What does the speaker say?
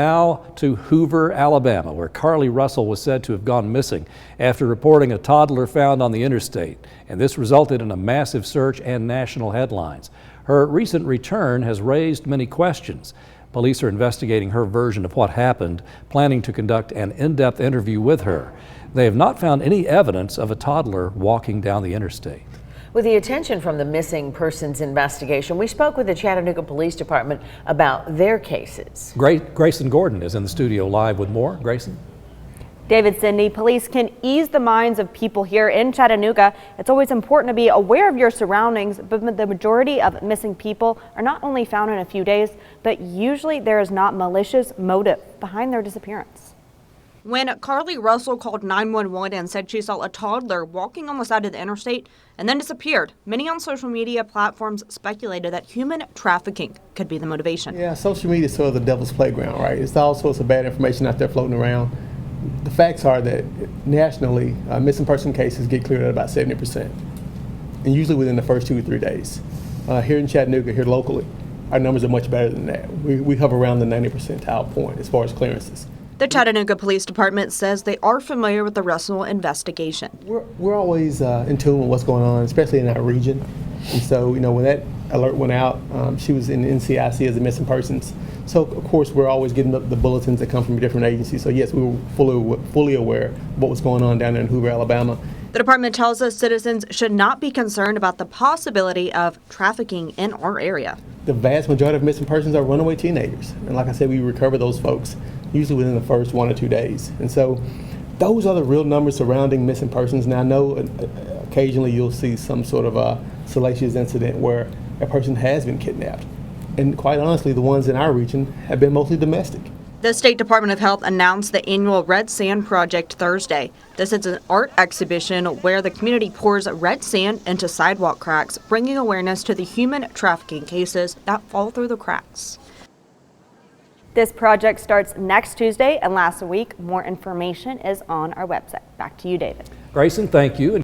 Now to Hoover, Alabama, where Carly Russell was said to have gone missing after reporting a toddler found on the interstate. And this resulted in a massive search and national headlines. Her recent return has raised many questions. Police are investigating her version of what happened, planning to conduct an in-depth interview with her. They have not found any evidence of a toddler walking down the interstate. With the attention from the missing persons investigation, we spoke with the Chattanooga Police Department about their cases. Grayson Gordon is in the studio live with more. Grayson? David, Cindy, police can ease the minds of people here in Chattanooga. It's always important to be aware of your surroundings, but the majority of missing people are not only found in a few days, but usually there is not malicious motive behind their disappearance. When Carly Russell called 911 and said she saw a toddler walking on the side of the interstate and then disappeared, many on social media platforms speculated that human trafficking could be the motivation. Yeah, social media is sort of the devil's playground, right? It's all sorts of bad information out there floating around. The facts are that nationally, missing person cases get cleared at about 70%, and usually within the first 2 or 3 days. Here in Chattanooga, here locally, our numbers are much better than that. We hover around the 90 percentile point as far as clearances. The Chattanooga Police Department says they are familiar with the Russell investigation. We're always in tune with what's going on, especially in our region. And so, when that alert went out, she was in NCIC as a missing persons. So, of course, we're always getting the bulletins that come from different agencies. So, yes, we were fully aware of what was going on down there in Hoover, Alabama. The department tells us citizens should not be concerned about the possibility of trafficking in our area. The vast majority of missing persons are runaway teenagers. And like I said, we recover those folks usually within the first 1 or 2 days. And so those are the real numbers surrounding missing persons. Now, I know occasionally you'll see some sort of a salacious incident where a person has been kidnapped. And quite honestly, the ones in our region have been mostly domestic. The State Department of Health announced the annual Red Sand Project Thursday. This is an art exhibition where the community pours red sand into sidewalk cracks, bringing awareness to the human trafficking cases that fall through the cracks. This project starts next Tuesday and lasts a week. More information is on our website. Back to you, David. Grayson, thank you.